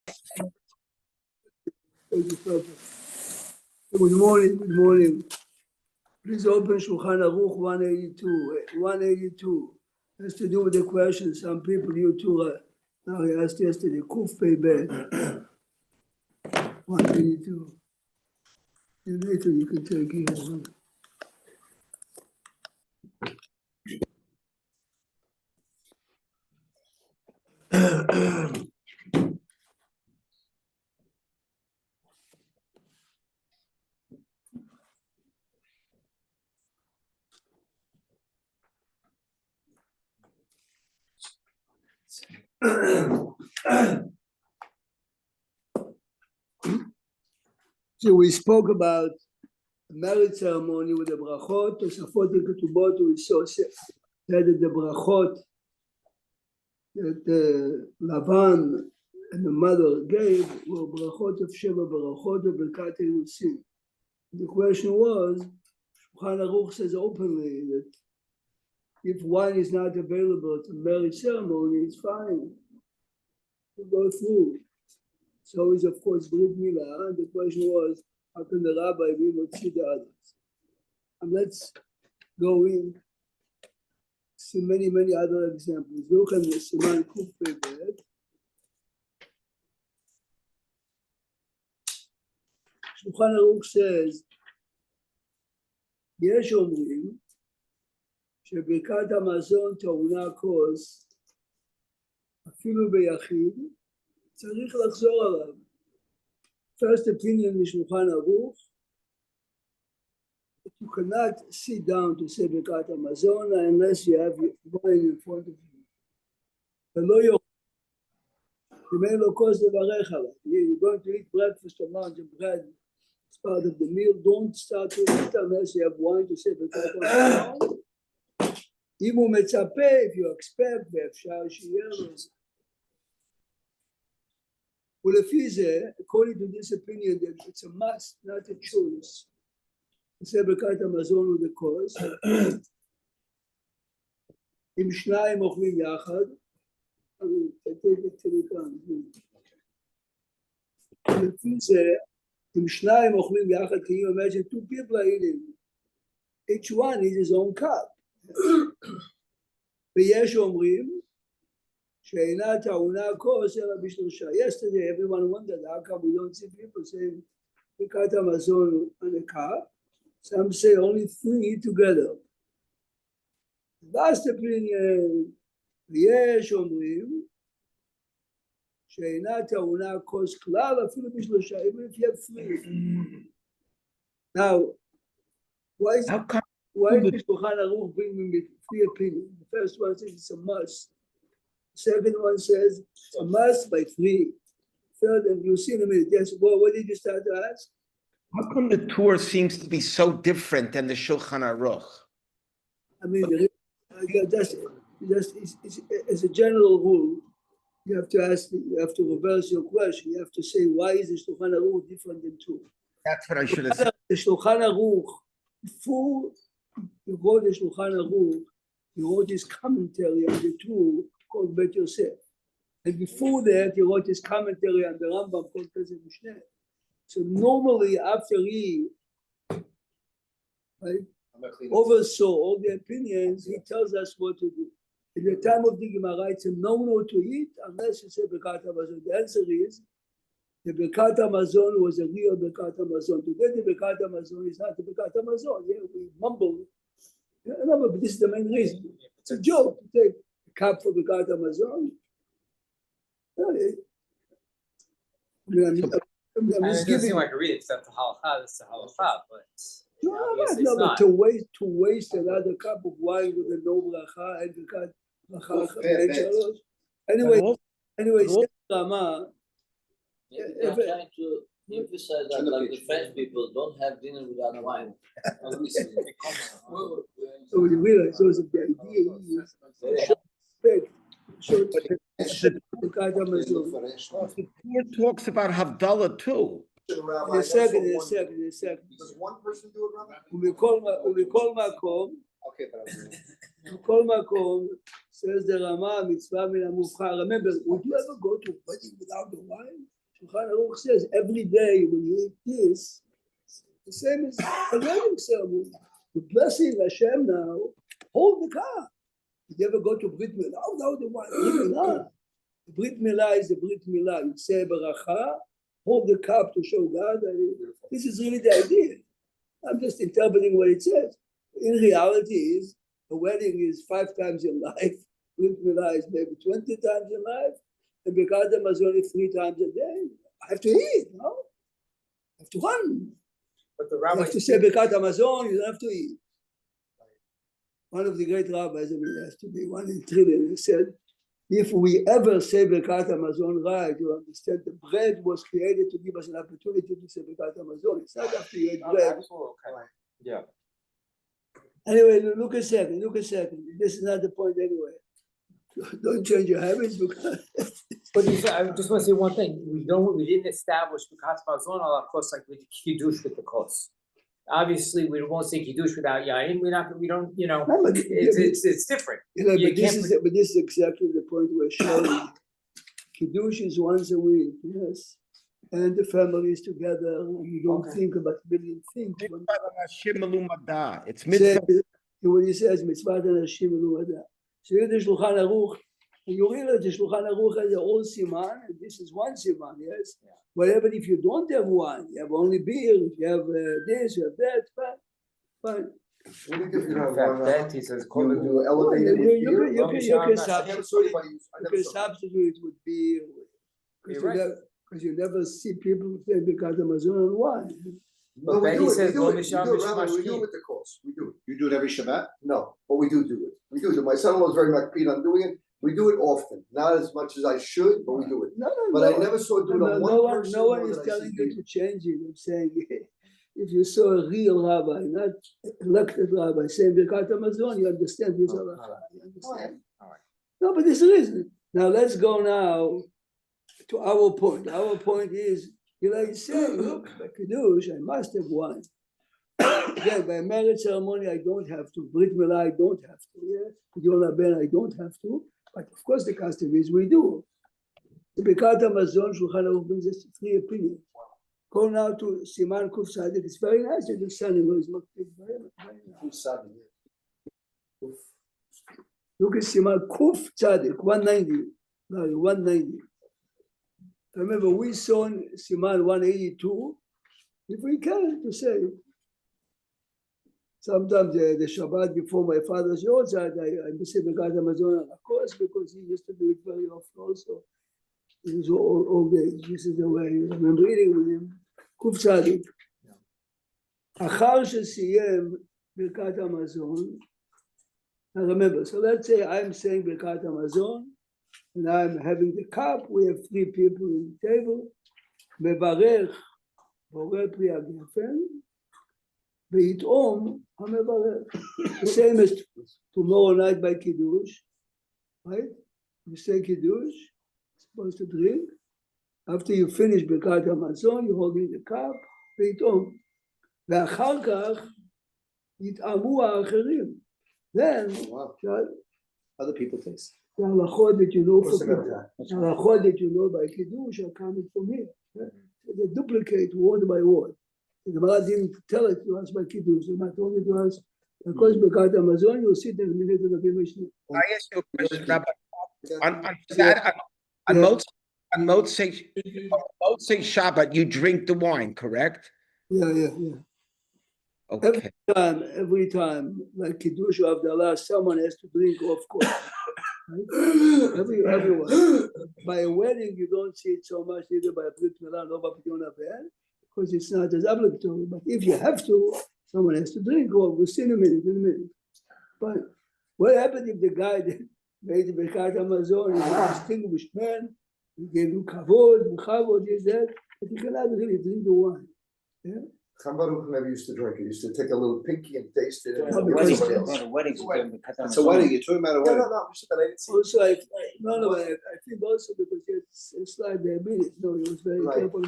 Good morning, good morning. Please open Shulchan Aruch 182. 182 has to do with the question some people you too now I asked yesterday, Kuf Pei Bet. 182. Later you can take it. So we spoke about the marriage ceremony with the brachot, Tosafot and Ketubot. We saw that the brachot that Lavan and the mother gave were brachot of Sheva Barachot of Birkat Einusim. The question was, Shulchan Aruch says openly that if one is not available to marriage ceremony, it's fine to go through. So is of course Brit Milah, and the question was, how can the rabbi be motzi the others? And let's go in, see many other examples. Look at the Siman Kuf Pei Bet. Shulchan Aruch says, יש אומרים שברכת המזון טעונה כוס, אפילו ביחיד, צריך לחזור עליו. First opinion משולחן ערוך, you cannot sit down to say ברכת המזון unless you have wine in front of you. ולא יוכל, אם אין לו כוס לברך עליו. You're going to eat breakfast or lunch and bread. It's part of the meal. Don't start to eat unless you have wine to say ברכת המזון. אם הוא מצפה, if you expect, ואפשר שיהיה לו. ולפי זה, according to this opinion, that it's a must, not a choice. to say ברכת המזון ובכוס. אם שניים אוכלים יחד, לפי זה, אם שניים אוכלים יחד, can you imagine two people are eating? Each one eats his own cup. ויש אומרים שאינה טעונה כוס אלא בשלושה. Yesterday everyone wondered how come we don't see people saying ברכת המזון on a cup. Some say only three together. Last opinion, ויש אומרים שאינה טעונה כוס כלל אפילו בשלושה, even if you have three. Now, why did Shulchan Aruch bring me three opinions? The first one says it's a must. The second one says it's a must by three. Third, and you'll see in a minute. Yes, well, what did you start to ask? How come the Torah seems to be so different than the Shulchan Aruch? I mean, as a general rule, you have to reverse your question. You have to say, why is the Shulchan Aruch different than two? That's what I should have said. The Shulchan Aruch, before you wrote the Shulchan Aruch, you wrote his commentary on the two called Bet Yosef. And before that, you wrote his commentary on the Rambam called Pesach Mishneh. So normally, after he oversaw all the opinions, he tells us what to do. In the time of the Gemara, it's a no to eat unless you say Birkat Hamazon. The answer is the Birkat Hamazon was a real Birkat Hamazon. Today, the Birkat Hamazon is not the Birkat Hamazon. Yeah, we mumble. No, but this is the main reason. It's a joke to take a cup for Birkat Hamazon. It doesn't seem like a read, except the halacha. It's the halacha, but but to waste another cup of wine with a no bracha and Birkat bracha. Anyway, Rama. I'm trying to emphasize that, like the French people don't have dinner without wine. So you realize those of the idea is The Torah talks about Havdalah too. a second. Does one person do it, Rabbi? Umikol makom. Okay, but כל מקום, says the Rama, מצווה מן המובחר. Remember, would you ever go to a wedding without the wine? Shulchan Aruch says, every day when you eat this, the same as a wedding ceremony. The blessing Hashem now, hold the cup. Did you ever go to Brit Milah without the wine? Brit Milah. The Brit Milah is the Brit Milah. You say Baracha, hold the cup to show God. This is really the idea. I'm just interpreting what it says. In reality, is a wedding is 5 times in life. Brit Milah is maybe 20 times in life, and Birkat Hamazon is 3 times a day. I have to eat, no? I have to run. But the You rabbi have to say Birkat Hamazon. You don't have to eat. One of the great rabbis, I mean, has to be one in trillion. He said, if we ever say Birkat Hamazon right, you understand the bread was created to give us an opportunity to say Birkat Hamazon. It's not after you eat bread. Okay. Yeah. Anyway, look a second. This is not the point anyway. Don't change your habits because But you said, I just want to say one thing. We didn't establish Birkat Hamazon ala kos like we did Kiddush with the kos. Obviously, we won't say Kiddush without Yain. We don't, you know, No, but- it's different. you know, You but this can't is exactly the point we're showing. Kiddush is once a week, yes. And the family is together, and you don't Okay. think about million things. It's Say, mitzvah. when he says mitzvah anashim elumada. So you read the Shulchan Aruch, and you realize the Shulchan Aruch has a whole siman, and this is one siman, yes. Yeah. Whatever, if you don't have wine, you have only beer, if you have this, you have that, fine. What do you do if you don't In have fact, one? that he says, You do elevated with You beer? can I never saw anybody use- I you never can saw- substitute it with beer. You're right. Because you never see people say Birkat Hamazon on wine. No, But we Betty do it, says, we do "Lo it, we misham do it, misham Rabbi, we do mashkin." it with the course, we do it. You do it every Shabbat? No, but we do it. We do it. My son-in-law is very much keen on doing it. We do it often, not as much as I should, but we do it. No, But I never saw it do it on one person. no one nor is did I see telling you people. to change it. I'm saying if you saw a real rabbi, not elected rabbi, saying Birkat Hamazon, you understand this Oh, halacha. all right. You understand? All right. No, but there's a reason. Now let's go now to our point. Our point is, you know, you say, look, by Kiddush, I must have wine. Again, by a marriage ceremony, I don't have to. Brit Milah, I don't have to. Yeah, Yom Ben, I don't have to. But of course, the custom is we do. The Birkat Hamazon, Shulchan Aruch brings us 3 opinions. Go now to Siman Kuf Sadik. It's very nice. And the son-in-law is not very nice. Look at Siman Kuf Tzadik, 190. No, 190. Remember, we saw in Siman 182. If we can, to say, sometimes the Shabbat before my father's Yortzeit, I miss Birkat Hamazon on a course because he used to do it very often also. He was all day. This is the way I remember reading with him. Kuf Tzadik. אחר שסיים ברכת המזון, now remember, so let's say I'm saying ברכת המזון, and I'm having the cup, we have 3 people in the table, מברך בורא פרי הגפן, ויטעום המברך. The same as tomorrow night by Kiddush, right? You say Kiddush, supposed to drink. After you finish ברכת המזון, you hold in the cup, ויטעום. ואחר כך יטעמו האחרים. Then, Wow. the Other people taste. הלכות that you know What's for the Kiddush, matter? the halacha that you know by Kiddush are coming from here. They duplicate word by word. The Gemara didn't tell it to us by Kiddush, the Gemara told it to us. Because Birkat Hamazon, you'll see the minute of the Mishnah. I ask you a question, Rabbi. On Yeah. Motzei Shabbat, you drink the wine, correct? Yeah. Okay. Every time, like Kiddush or Abdallah, someone has to drink, of course. Right? Everyone. By a wedding, you don't see it so much either by a Brit Milah or by Pidyon Ben, because it's not as obligatory. But if you have to, someone has to drink. Or we'll see in a minute. But what happened if the guy that made the Birkat Hamazon is a distinguished man, he gave you kavod, this, that, but he cannot really drink the wine. Yeah? Chaim Baruch never used to drink. He used to take a little pinky and taste it. No, And because- somebody else. Weddings, It's a wedding, you're talking about a No, wedding. I'm just saying, I didn't see. Also, I think also because he had slight diabetes. No, he was very Right. careful.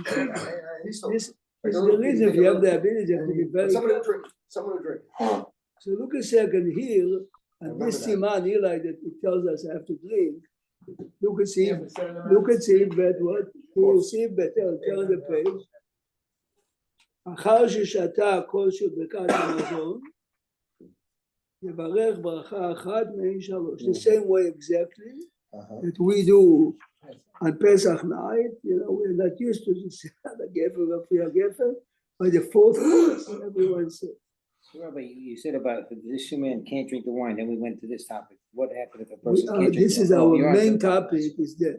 He's still- This like is a the little reason if pinky, you like have a little- diabetes, you have to be But very someone to careful. drink, someone to drink. So look a second here. And this Siman, Eli, that it tells us I have to drink. Look at see, look at see, but what? You see better, turn the page. אחר ששתה כל של ברכת המזון, יברך ברכה אחת מעין שלוש. The same way exactly that we do on Pesach night, we're not used to this, the Gefer, the Priya Gefer, by the fourth course, everyone says. Rabbi, you said about this man can't drink the wine, then we went to this topic. What happened if a person can't drink? This is the wine? Oh, our you're on main to- topic, is that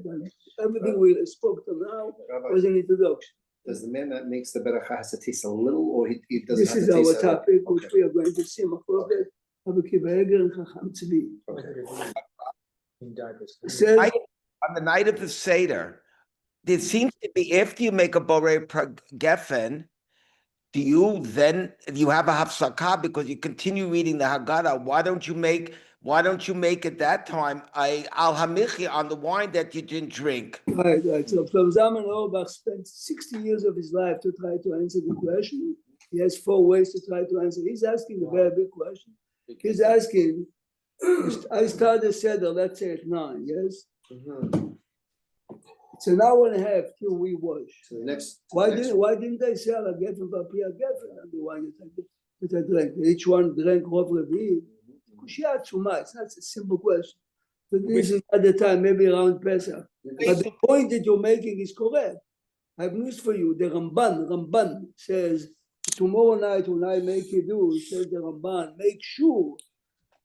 everything we spoke to now Rabbi, was an introduction. does the man that makes the beracha has to taste a little, or he doesn't This have is to our taste at all? topic, which Okay. we are going to see. Machloket, Rabbi Akiva Eger and Chacham Tzvi. In diapers. It says, On the night of the Seder, there seems to be, after you make a Borei Geffen, do you then, you have a Hafsakah because you continue reading the Haggadah? Why don't you make at that time a Al Hamichi on the wine that you didn't drink? right. So Rav Zalman Auerbach spent 60 years of his life to try to answer the question. He has 4 ways to try to answer. He's asking a very big question. He's asking, I started Seder, let's say at 9, yes? Mhm. It's an hour and a half till we wash. So the next. Why didn't they sell a Geffen for Priya Geffen and the wine that I drank? Each one drank Rov Revi'it. Kushia Tzuma, it's not a simple question. But this is at the time, maybe around Pesach. But the point that you're making is correct. I have news for you. The Ramban says, tomorrow night when I make Kiddush, says the Ramban, make sure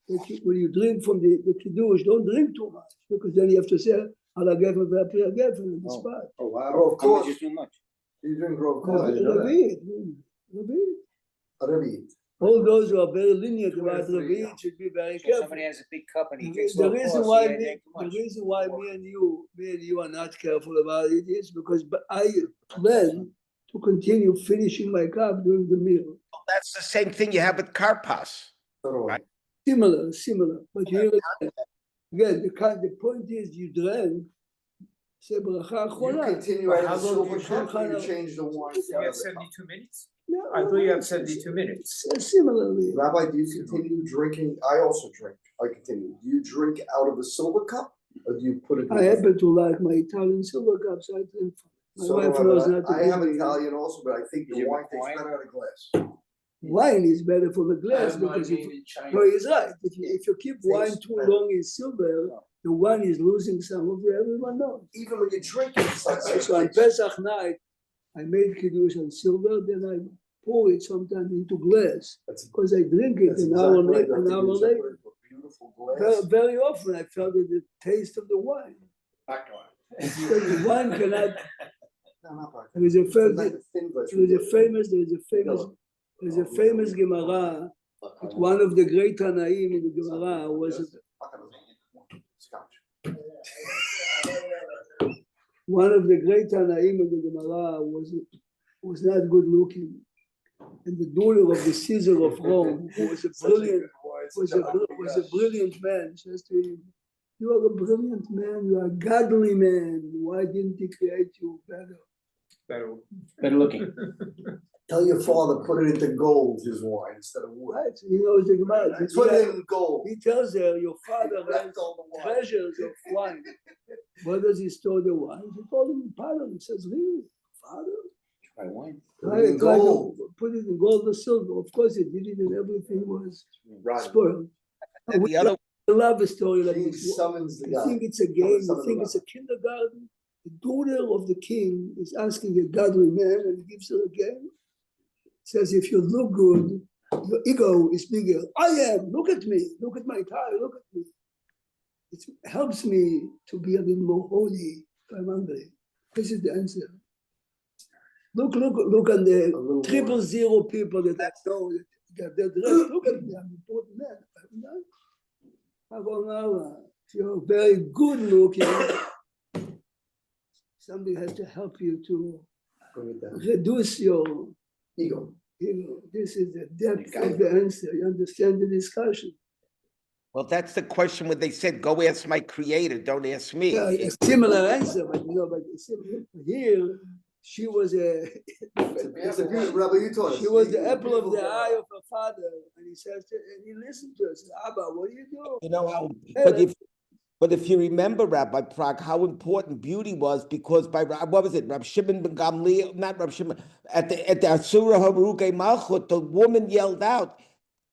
that when you drink from the Kiddush, don't drink too much. Because then you have to say, Ala Geffen ve Priya Geffen in the Oh. spot. Oh, wow. Of How much course, is too much? you drink Rav Oh, I Kohen, didn't know that. Revi'it. Revi'it. All those who are very lenient Two or about three, Revi'it should be very So careful. somebody has a big cup and he The drinks the low reason cost, why he me, drank too the much. reason why me and you are not careful about it is because I plan to continue finishing my cup during the meal. That's the same thing you have with Karpas. So do I. Right. Similar. But here again, the point is you drank. Say bracha You achona. continue But out how of the long do silver you cup, drink? or you change the wine. You have 72 minutes? No, I thought you have it's- 72 minutes. Similarly, Rabbi, do you continue drinking? I also drink. I continue. Do you drink out of a silver cup, or do you put it? I happen to like my Italian silver cups. I drink. My So wife do knows I, not to but I am drink. Italian also, but I think Is the it wine tastes wine? better out of glass. Wine is better for the glass because no, he's right. If you keep wine Tastes too better. long in silver, the wine is losing some of it. Everyone knows. Even when you drink it, it's like So on Pesach night, I made kiddush on silver, then I pour it sometimes into glass That's because I drink it that's an exactly hour right. later. You have An to hour use that later. word for beautiful glass. Very often I felt the taste of the wine. Because the wine cannot. No, not black. There is a It's like famous. a thin glass. There's a famous Gemara. That one of the great Tanaim in the Gemara was Scotch. one of the great Tanaim in the Gemara was not good looking, and the ruler of the Caesar of Rome, who was a brilliant man, says to him, "You are a brilliant man. You are a godly man. Why didn't he create you better?" Better looking. Tell your father, put it into gold, his wine, instead of wood. Right? He knows the Gemara. Put it in gold. He tells her, "Your father has Wrapped all the wine. treasures of wine." Where does he store the wine? He told him in Pardon. He says, "Really, father? Try wine. Put it in Try to gold. put it in gold or silver." Of course, he did it, and everything was Right. spoiled. And the other, I love a story like King this. summons the You guy. think it's a game, Summon you think the it's a kindergarten. The daughter of the king is asking a godly man and he gives her a game. Says, if you look good, your ego is bigger. I am, look at me, look at my tie, look at me. It helps me to be a little more holy if I'm hungry. This is the answer. Look at the A little 000 people that I know that they're dressed. Look at me, I'm an important man. I'm not. If you're very good looking, somebody has to help you to Bring it down. reduce your Ego. ego. This is the depth of the answer. You understand the discussion? well, that's the question when they said, go ask my creator, don't ask me. Yeah, a similar answer, but but here she was a, It's a beautiful, Rabbi, you taught us. she was the You- apple of the beautiful eye of her father, and he says, and he listened to her, says, Abba, what do you do? You know how, Hey, but if you remember, Rabbi Prague, how important beauty was, because by what was it, Rab Shimon ben Gamliel, not Rab Shimon, at the Asura Haruke Malchut, the woman yelled out,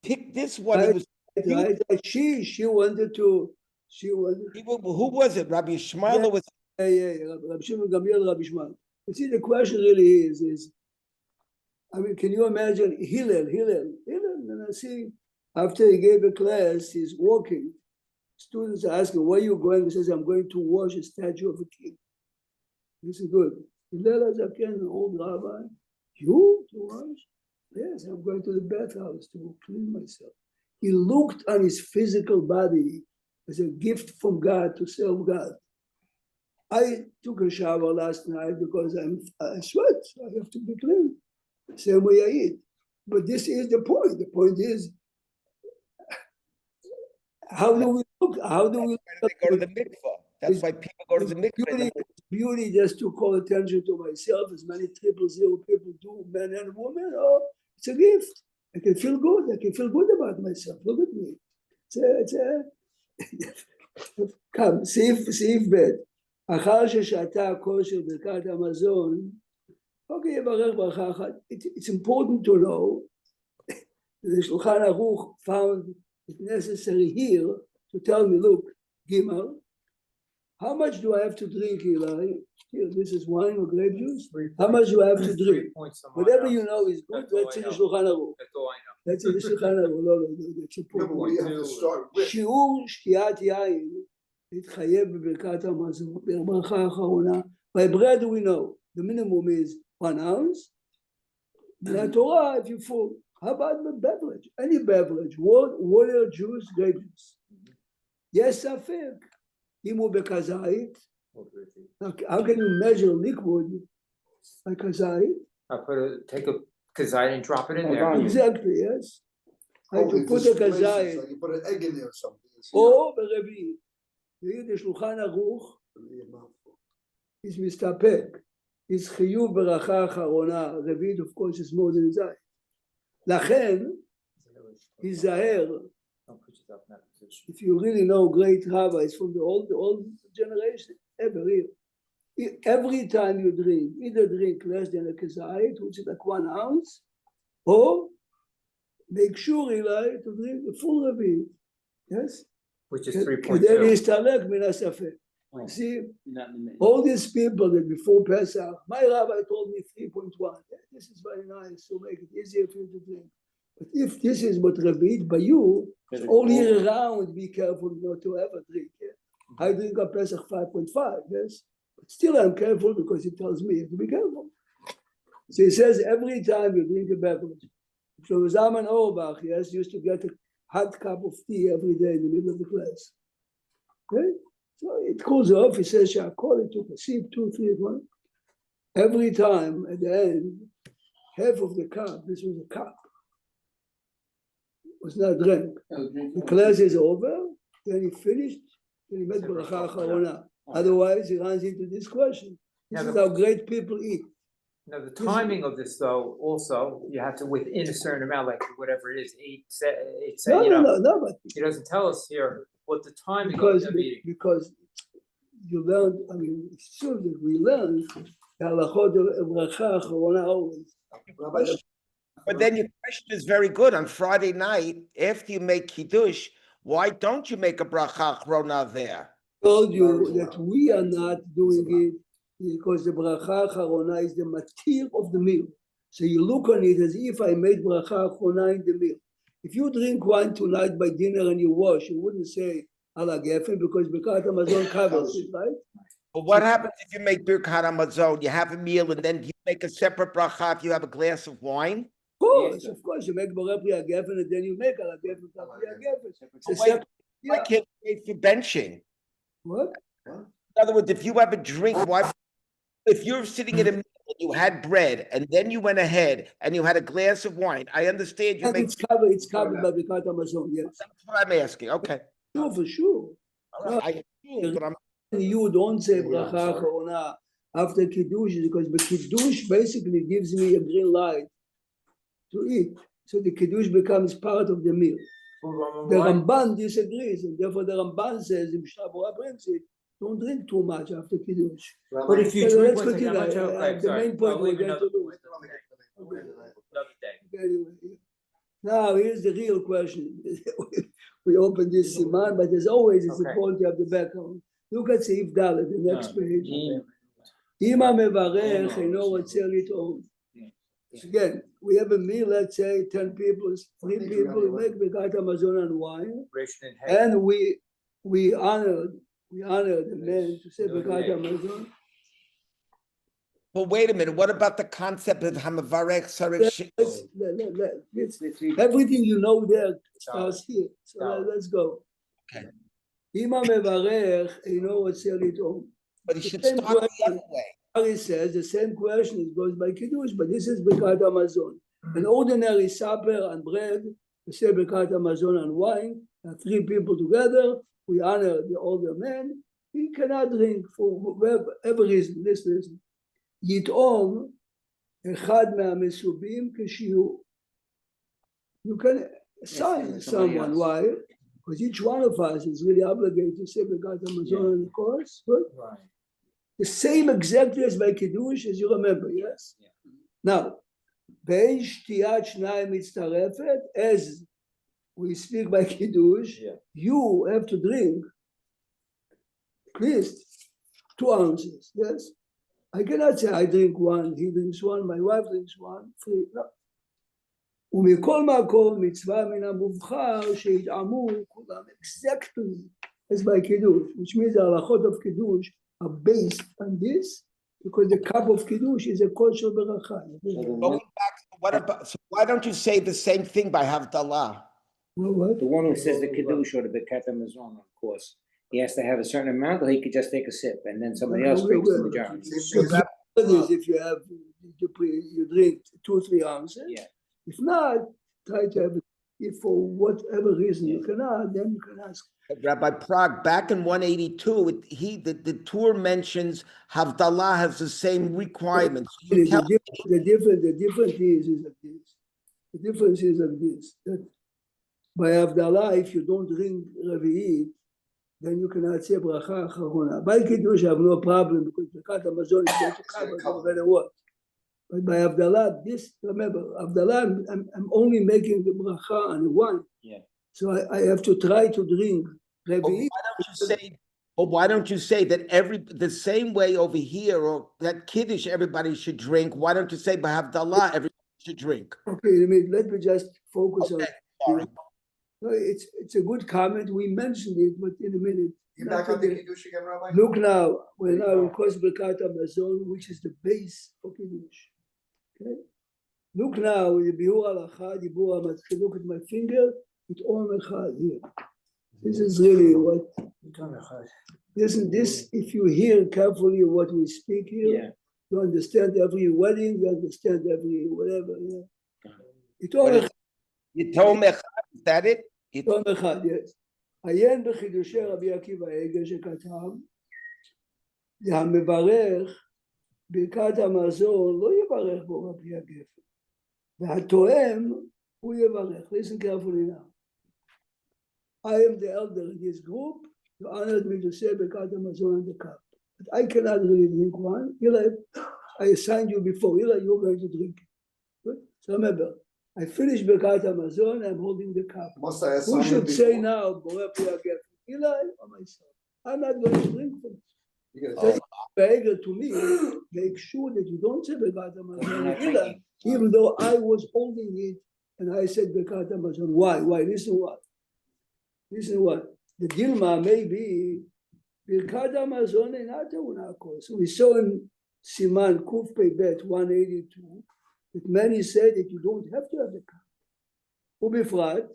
"Pick this one." He was, right? She wanted to, who was it? Rabbi Ishmael was. Rabbi Shimon Gamliel, Rabbi Shmuel. You see, the question really is, I mean, can you imagine Hillel, and I see, after he gave a class, he's walking. Students are asking, where are you going? He says, I'm going to wash a statue of a king. This is good. Hillel Zaken, an old rabbi. You to wash? Yes, I'm going to the bathhouse to clean myself. He looked on his physical body as a gift from God to serve God. I took a shower last night because I sweat, so I have to be clean. Same way I eat. But this is the point. The point is, how do we look? How do we They go to the mikvah. That's why people go to the mikvah. beauty just to call attention to myself, as many 000 people do, men and women? Oh, it's a gift. I can feel good. I can feel good about myself. Look at me. Come, סעיף ב' אחר ששעתה הכושר ברכת המזון, אוקיי, יברך ברכה אחת. It's important to know the Shulchan Aruch found it necessary here to tell me, look, Gimel, how much do I have to drink, Eli? Here, this is wine or grape juice. How much do I have to drink? Whatever you know is good. That's in the Shulchan Aruch. That's all I know. That's in the Shulchan Aruch. No, that's No, but important. we have to start with. שיעור שתיית יין להתחייב בברכת המזון, בברכה האחרונה. By bread we know, the minimum is 1 ounce. In Torah, if you full, how about the beverage? Any beverage, water, juice, grape juice. Yes, ספק. אם הוא בכזית, how can you measure liquid like kazait? Take a kazite and drop it in there. Exactly, yes. I Oh, to it put a displaces, kazait. like you put an egg in there or something. או ברביעי. the Shulchan Aruch is מסתפק. is חיוב ברכה אחרונה. רביעית, of course, is more than זית. לכן, היזהר. If you really know great rabbis from the old generation, every time you drink, either drink less than a kazait, which is like 1 ounce, or make sure, Eli, to drink the full Ravit. Yes? Which is כדי 3.2. להסתלק מן הספק. See, all these people that before Pesach, my rabbi told me 3.1. This is very nice to make it easier for you to drink. But if this is what Ravit by you, all year round, be careful not to ever drink. Yeah? I drink a Pesach 5.5, yes? But still I'm careful because it tells me to be careful. So he says every time you drink a beverage. So Zalman Auerbach, yes, used to get a hot cup of tea every day in the middle of the class. Okay? So it cools off. He says, I call it, took a sip, 2, 3, 1. Every time at the end, half of the cup, this was a cup, was not drank. The class is over, then he finished, then he made bracha acharona. Otherwise, he runs into this question. This is how great people eat. Now, the timing of this, though, also, you have to within a certain amount, like whatever it is, 8, No, you know. no, but He doesn't tell us here what the timing because, of the meeting. because you learned, I mean, it's true that we learned the halachot of bracha acharona always. Rabbi, But then your question is very good. On Friday night, after you make kiddush, why don't you make a bracha achrona there? Told you that we are not doing it because the bracha acharona is the matir of the meal. So you look on it as if I made bracha acharona in the meal. If you drink wine tonight by dinner and you wash, you wouldn't say ala gefen because Birkat Hamazon covers it, right? But what happens if you make birkat hamazon? You have a meal and then you make a separate bracha if you have a glass of wine? Of course, you make Borei Pri HaGefen and then you make ala gefen Pri HaGefen. It's a Wait, separate. Why Yeah. can't you wait for benching? What? In other words, if you have a drink, why? If you're sitting in a meal and you had bread and then you went ahead and you had a glass of wine, I understand you And make. it's covered by Birkat Hamazon, yes. That's what I'm asking. Okay. Sure, for sure. All right. I assume, but I'm. You don't say bracha acharona after Kiddush, because the Kiddush basically gives me a green light to eat. So the Kiddush becomes part of the meal. The Ramban disagrees, and therefore the Ramban says, if Shabbat brings it, don't drink too much after Kiddush. But if you So drink, let's one second, I'm not continue. sure, like, The sorry, main point I'll we're leave going another to do. point another day. Anyway, now here's the real question. We opened this Siman, but as always, it's Okay. important to have the background. Look at Seif Dalet, the next page. Gene, אם המברך אינו רוצה לטעום. Again, we have a meal, let's say 10 people, 3 people, make ברכת המזון and wine, Ration and hay. and we honor the man to say ברכת המזון. Well, wait a minute, what about the concept of Hamavarech Sarich? Everything you know there starts here, so let's go. Okay. אם המברך אינו רוצה לטעום. But he should Same start the question. other way. He says the same question, it goes by Kiddush, but this is Birkat Hamazon. An ordinary supper and bread, we say Birkat Hamazon and wine, and 3 people together, we honor the older man. He cannot drink for whatever reason, this reason. יטעום אחד מהמסובים כשיעור. You can assign someone, why? Because each one of us is really obligated to say Birkat Hamazon and of course, but Right. the same exactly as by Kiddush, as you remember, yes? Yeah. Now, בין שתיית שניים מצטרפת, as we speak by Kiddush, Yeah. you have to drink at least 2 ounces, yes? I cannot say I drink 1, he drinks 1, my wife drinks 1, 3, no. ומכל מקום מצווה מן המובחר שיטעמו כולם exactly as by Kiddush, which means the halachot of Kiddush are based on this, because the cup of Kiddush is a kosher beracha. Going back, what about, so why don't you say the same thing by Havdalah? What? the one who says the Kiddush or the Birkat Hamazon, of course, he has to have a certain amount, or he could just take a sip, and then somebody else drinks the majority. If you have, you drink 2-3 ounces. Yeah. If not, try to have it. If for whatever reason you cannot, then you can ask. Rabbi Prague, back in 182, the Torah mentions Havdalah has the same requirements. You tell The difference is like this. The difference is like this. That by Havdalah, if you don't drink Revi'it, then you cannot say bracha acharona. By Kiddush, I have no problem because Birkat Hamazon is going to cover no matter what. But by Havdalah, this, remember, Havdalah, I'm only making the bracha on the wine. Yeah. So I have to try to drink But Revi'it. why don't you say that the same way over here, or that Kiddush everybody should drink, why don't you say by Havdalah everybody should drink? Okay, let me just focus Okay, on. sorry. No, it's a good comment. We mentioned it, but in a minute. You back on the Kiddush again, Rabbi? Look now, we're now in Kos Birkat Hamazon, which is the base of Kiddush. Okay? Look now, the Biur Halacha, Dibur HaMatchil, look at my finger, it's all Echad here. This is really what, isn't this, if you hear carefully what we speak here, Yeah. you understand every wedding, you understand every whatever, yeah. It's all What is- Echad. Yitom Echad, is that it? יום אחד, yes. עיין בחידושי רבי עקיבא עגל שכתב, המברך ברכת המזון לא יברך בו רבי הגפן, והתואם הוא יברך. Listen carefully now. I am the elder in this group, you honored me to say ברכת המזון on the cup. But I cannot really drink one. Eli, I assigned you before, Eli, you're going to drink it. Good? So remember, I finished Birkat Hamazon, I'm holding the cup. Must I ask Who someone should say before? now, Borei Pri HaGefen, Eli or myself? I'm not going to drink from it. You're Oh, gonna take- Be'eger to me, make sure that you don't say Birkat Hamazon, You're not Eli, drinking. even though I was holding it and I said Birkat Hamazon. Why? Listen what? Listen what? The Dilma may be Birkat Hamazon אינה טעונה כוס. We saw in Siman Kuf Pei Bet 182 that many say that you don't have to have the cup. ובפרט,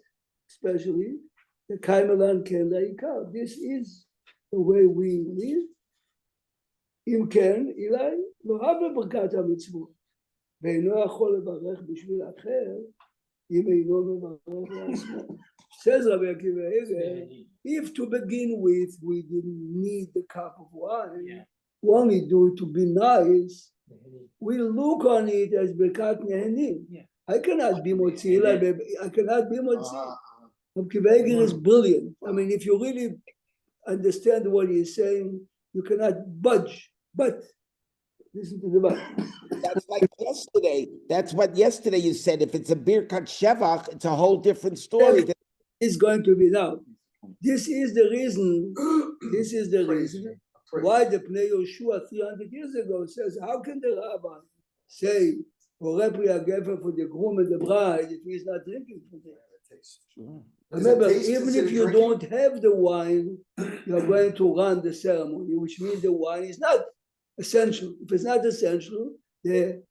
especially, the Kaimelan Ken Laikar. This is the way we live. אם כן, אולי לא רב לברכת המצוות, ואינו יכול לברך בשביל אחר, אם אינו מברך לעצמו. Says Rabbi Akiva Eiger, if to begin with we didn't need the cup of wine, only do it to be nice, we look on it as Birkat Nehenim. Yeah. I cannot be Motzi, I cannot be Motzi. Uh-huh. Rabbi Akiva Eiger is brilliant. I mean, if you really understand what he's saying, you cannot budge. But listen to the but. That's like yesterday. That's what yesterday you said. If it's a Birkat Shevach, it's a whole different story. It's going to be now. This is the reason. This is the reason why the Pnei Yoshua 300 years ago says, how can the rabbi say Borei Pri HaGefen for the groom and the bride if he's not drinking from there? Sure. Remember, Does it taste even if considered you drinking? don't have the wine, you're going to run the ceremony, which means the wine is not essential. If it's not essential, the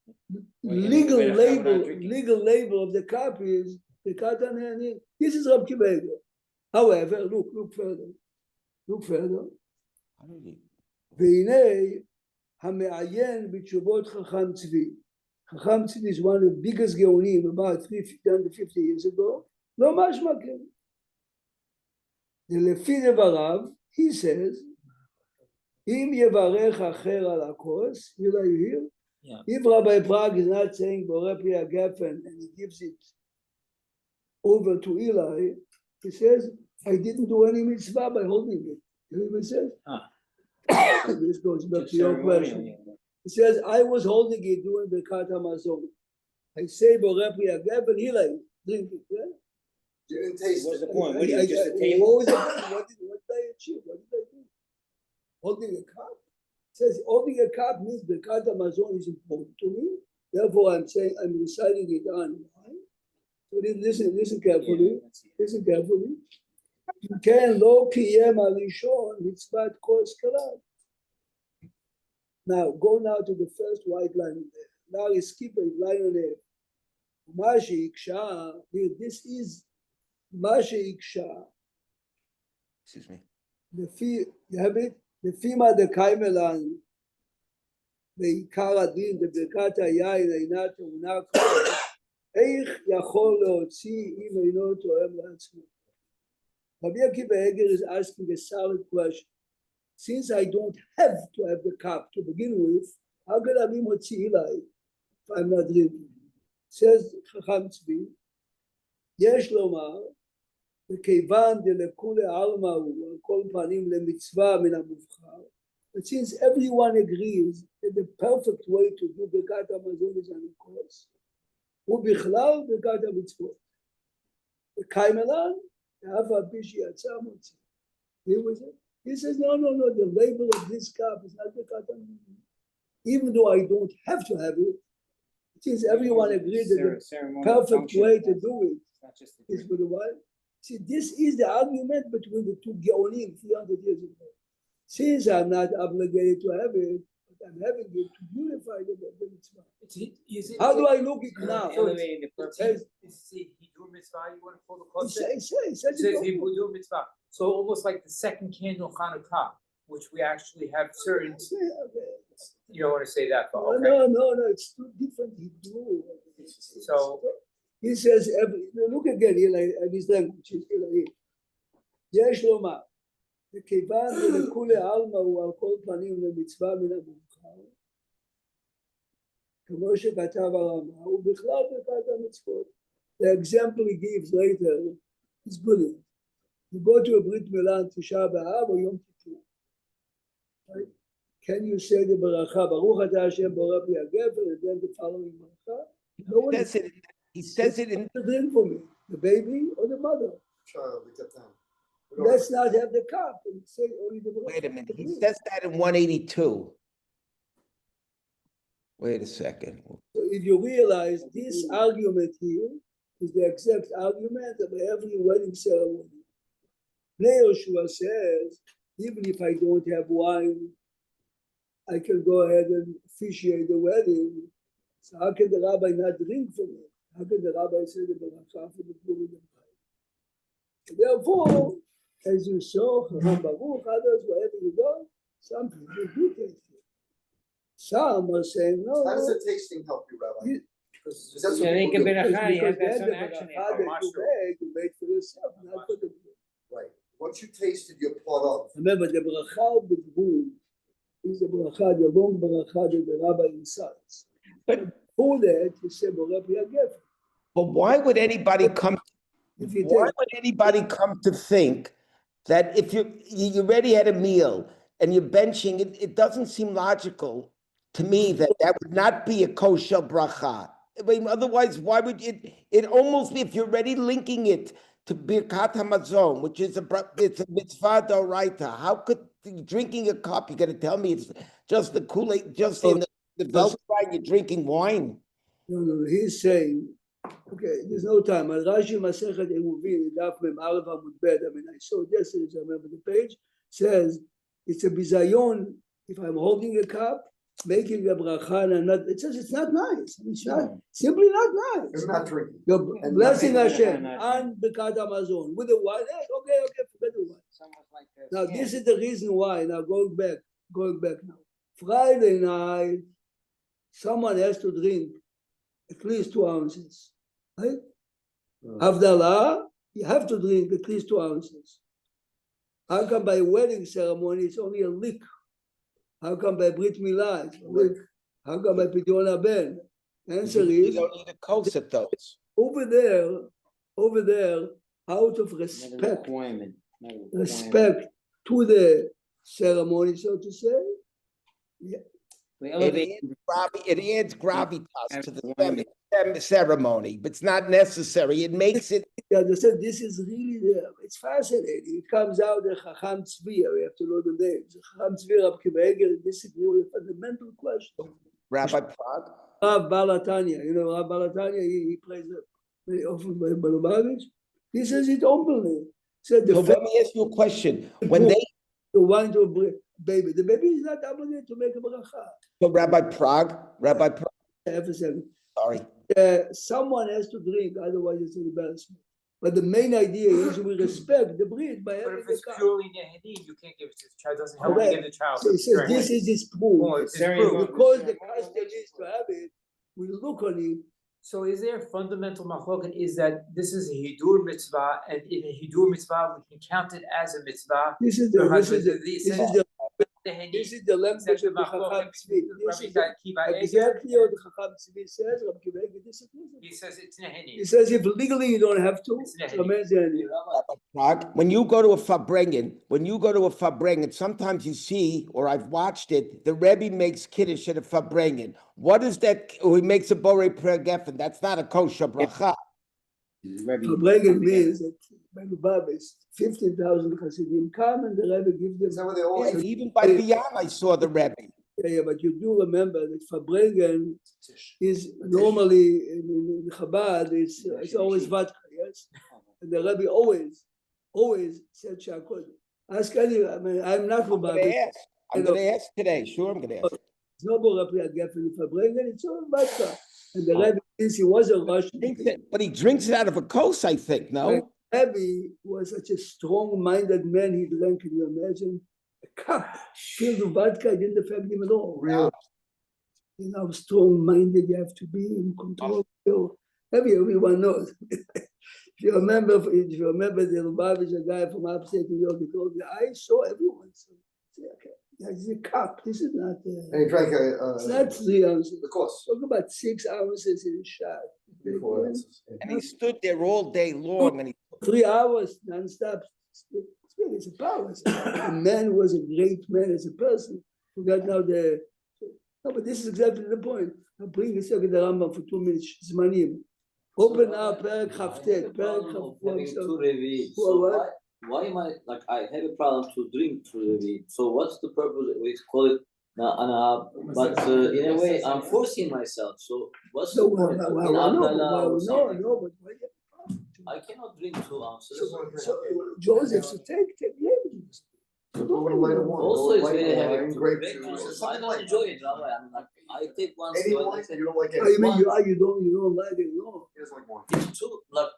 Well, you legal make a better label, drinking. of the cup is the Katan Hani. This is Rabbi Akiva Eiger. However, look further. והנה המעיין בתשובות חכם צבי. חכם צבי is one of the biggest גאונים about 350 years ago. לא משמע כן. ולפי דבריו, he says, אם יברך אחר על הכוס, you hear? Yeah. If Rabbi Prague is not saying Borei Pri HaGefen and he gives it over to Eli, he says, I didn't do any mitzvah by holding it. You know what he says? This goes back to your question. He says, I was holding it during the Birkat Hamazon. I say Borei Pri HaGefen, Eli, drink it. Yeah? You didn't taste What's it. the point? What are you, just a table? What was the point? What did I achieve? What did I do? Holding a cup? It says holding a cup means Birkat Hamazon is important to me. Therefore, I'm saying I'm reciting it on wine. So listen carefully. Listen carefully. You can lo kiyem alishon mitzvat kos kalad. Now go now to the first white line there. Now you skip a line on there. Mashi iksha. This is Mashi iksha. Excuse me. You have it? לפי מה דקיימלן בעיקר הדין בברכת היין אינה טעונה כהן, איך יכול להוציא אם אינו תואם לעצמו? Rabbi Akiva Eiger is asking a solid question. Since I don't have to have the cup to begin with, how can I be motzi Eli if I'm not drinking? Says Chacham Tzvi, יש לומר, וכיוון דלכולי עלמא הוא על כל פנים למצווה מן המובחר, but since everyone agrees that the perfect way to do ברכת המזון is on the course, הוא בכלל ברכת המצוות. וקיימלן, ואף על פי שיצא מוציא. He says, no, the label of this cup is not ברכת המזון. Even though I don't have to have it, since everyone agreed that the perfect way to do it is for the wine. See, this is the argument between the two Geonim 300 years ago. Since I'm not obligated to have it, but I'm having it to unify the mitzvah. How do I look it now? Elevating the It purpose. says, he drew mitzvah, you want to call the He concept? says It says he drew mitzvah. So almost like the second candle Hanukkah, which we actually have certain, you don't want to say that, but okay. No, it's two different Hebrew. So- he says, look again, at his language, יש לומר, וכיוון ולכולי עלמא הוא על כל פנים למצווה מן המובחר, כמו שכתב הרמ"א, הוא בכלל ברכת המצוות. The example he gives later is brilliant. You go to a Brit Milah on Tisha B'Av or Yom Kippur. Right? Can you say the bracha, Baruch Atah Hashem Borei Pri HaGefen, and then the following bracha? No one He says it in. the drink for me, the baby or the mother. Child, we got time. Let's not have the cup and say only the bracha. Wait a minute. He says that in 182. Wait a second. So if you realize this argument here is the exact argument of every wedding ceremony. Pnei Yoshua says, even if I don't have wine, I can go ahead and officiate the wedding. So how can the rabbi not drink from it? How can the rabbi say the bracha for the groom and the bride? Therefore, as you saw, Chacham Baruch, others, wherever you go, some people do taste it. Some are saying, no. How does the tasting help you, Rabbi? You- Because that's Yeah, what they people can do. be a- you have to have Because some then the action bracha in that you make for yourself, not for the group. Right. Once you taste it, you're part of. Remember, the bracha of the group is a bracha, the long bracha that the rabbi incites. But- For that, he said, "Borei Pri HaGefen." But why would anybody come? If you Why take, would anybody come to think that if you already had a meal and you're benching it, it doesn't seem logical to me that that would not be a kosher bracha. I mean, otherwise, why would it almost be, if you're already linking it to Birkat HaMazon, which is it's a mitzvah d'oraita, how could drinking a cup, you're gonna tell me it's just the Kool-Aid, just in the Veltstein, you're drinking wine? no, he's saying, okay, there's no time. Al Rashi Masechet Eruvin, Daf Mem Aleph Amud Bet. I mean, I saw it yesterday, so I remember the page. Says it's a bizayon. If I'm holding a cup, making a bracha, and not, it says it's not nice. It's not simply not nice. It's not drinking. You're And blessing nothing- Hashem and Birkat Hamazon with the wine. Hey, okay, forget the wine. Now this is the reason why. Now going back now. Friday night, someone has to drink at least 2 ounces, right? Havdalah, you have to drink at least 2 ounces. How come by wedding ceremony it's only a lick? How come by Brit Milah it's a lick? How come by Pidyon Ben? Answer You is don't need a kos at those. over there, out of respect to the ceremony, so to say. Yeah. It adds gravitas to the ceremony, but it's not necessary. It makes it. You understand? This is really it's fascinating. It comes out the Chacham Tzvi. We have to know the names. Chacham Tzvi, Rab Kiva Eger disagree with a fundamental question. Rabbi Prague. Rav Balatanya, you know, Rav Balatanya, he plays very often by Balubavitch. He says it openly. Said So let me ask you a question. When they the wine to a baby, the baby is not obligated to make a bracha. so Rabbi Prague, Have a second. sorry. Someone has to drink, otherwise it's an embarrassment. But the main idea is we respect the breed by But having if it's the cup. purely Nehedim, you can't give it to the child, doesn't help to Correct. give the child. So he says this is his proof. Oh, it's his Very proof. good. Because the custom is to have it, we look on it. So is there a fundamental machloket is that this is a hidur mitzvah, and in a hidur mitzvah, we can count it as a mitzvah? This is the language of the Chacham Tzvi. This is exactly what the Chacham Tzvi says. Rab Kiva Eger disagrees with He it. says it's Nehedim. He says if legally you don't have to, It's it's amazing. Prague, when you go to a Farbrengen, sometimes you see, or I've watched it, the Rebbe makes Kiddush at a Farbrengen. What is that? Or he makes a Borei Pri HaGefen. That's not a kosher bracha. Farbrengen means that by Lubavitch is 15,000 Hasidim come and the Rebbe gives Is that them. what they always? Yeah, even by Biyam, I saw the Rebbe. Yeah, but you do remember that Farbrengen is normally in Chabad, it's always vodka, yes? And the Rebbe always said Shakod. Ask any, I mean, I'm not I'm Lubavitch. gonna ask today. Sure, I'm gonna ask. It's no Borei Pri HaGefen in Farbrengen, it's all vodka. And the Rebbe, since he was a Russian, But he drinks it out of a kos, I think, no? Rebbe was such a strong-minded man, he drank, can you imagine? A cup filled with vodka, it didn't affect him at all. Really? You know how strong-minded you have to be in control. Rebbe, everyone knows. If you remember the Lubavitch, a guy from upstate New York, he told me, I saw everyone. So, okay, it's a cup, this is not, And he drank it's not 3 ounces. the course. Talk about 6 ounces in a shot. Before ounces. And he stood there all day long, and he 3 hours non-stop. It's a power. A man was a great man as a person. Forgot now no, but this is exactly the point. I'll bring a second the Rambam for 2 minutes. Zmanim. Open up Perek Chaftet. Perek Having two Chaftet. revi. Well, So what? why am I have a problem to drink through revi? So what's the purpose? We call it but in a way I'm forcing myself. So what's the point? In Abdallah or something? No, but why? I cannot drink 2 ounces. So Joseph, so take lemons. Also, it's very heavy. Wine, grape Grape juice, juice. something I don't like enjoy that. it, Rabbi. I'm like, I take one. Any so I wine, take- you don't like Oh, you it? mean you don't like it? No. He doesn't like wine. It's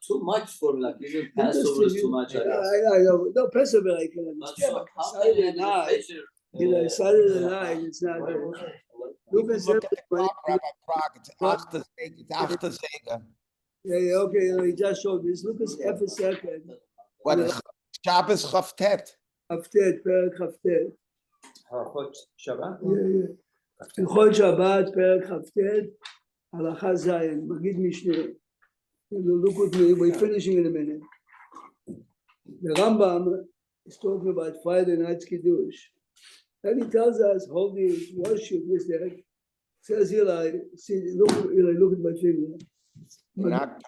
too much for me. Like even Passover is too much. I guess. I know. No, Passover I can But understand. so But how can I Saturday have the night, pleasure? Saturday night, it's not. Look at look at the Saturday clock, Rabbi Prague. It's after Sega. Yeah, okay, he just showed this. Look at F second. What? Shabbos Chaftet. Haftet, Perek Haftet. Halachot Shabbat? הלכות שבת, פרק כ"ט, הלכה ז', מגיד משנה. Look with me, we're finishing in a minute. The Rambam is talking about Friday night's Kiddush. And he tells us, holy worship, this, that. Says Eli, see, look at my finger. Not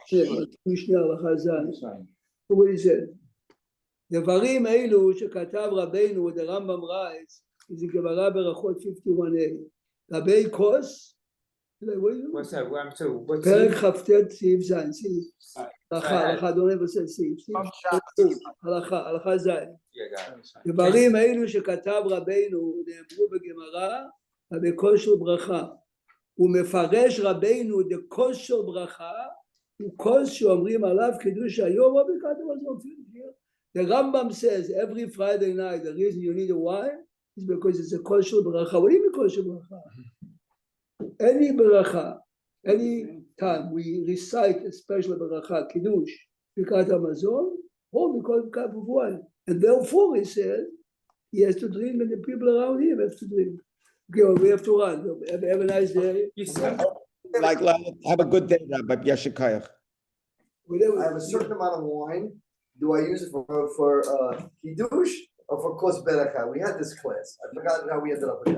משנה הלכה ז'. That's fine. Look what he said. דברים אלו שכתב רבנו, the Rambam writes, is in Gemara ברכות 51a. רבי כוס, What's that? I'm sorry, what's פרק it? כ"ט סעיף ז', הלכה, don't ever say סעיף, הלכה ז'. Yeah, got it. דברים אלו שכתב רבנו נאמרו בגמרא, בכושר ברכה. הוא מפרש רבנו דכושר ברכה, הוא כוס שאומרים עליו קידוש היום או ברכת המזון. The Rambam says every Friday night the reason you need a wine is because it's a kosher bracha. What do you mean kosher bracha? Any bracha, any time we recite a special bracha, kiddush, birkat hamazon, or because of cup of wine, and therefore he says he has to drink, and the people around him have to drink. Okay, well, we have to run. Have a nice day. You said, like, have a good day, Rabbi Yeshikayach. I have a certain amount of wine. Do I use it for kiddush or for kos berachah? We had this class. I forgot how we ended up with that.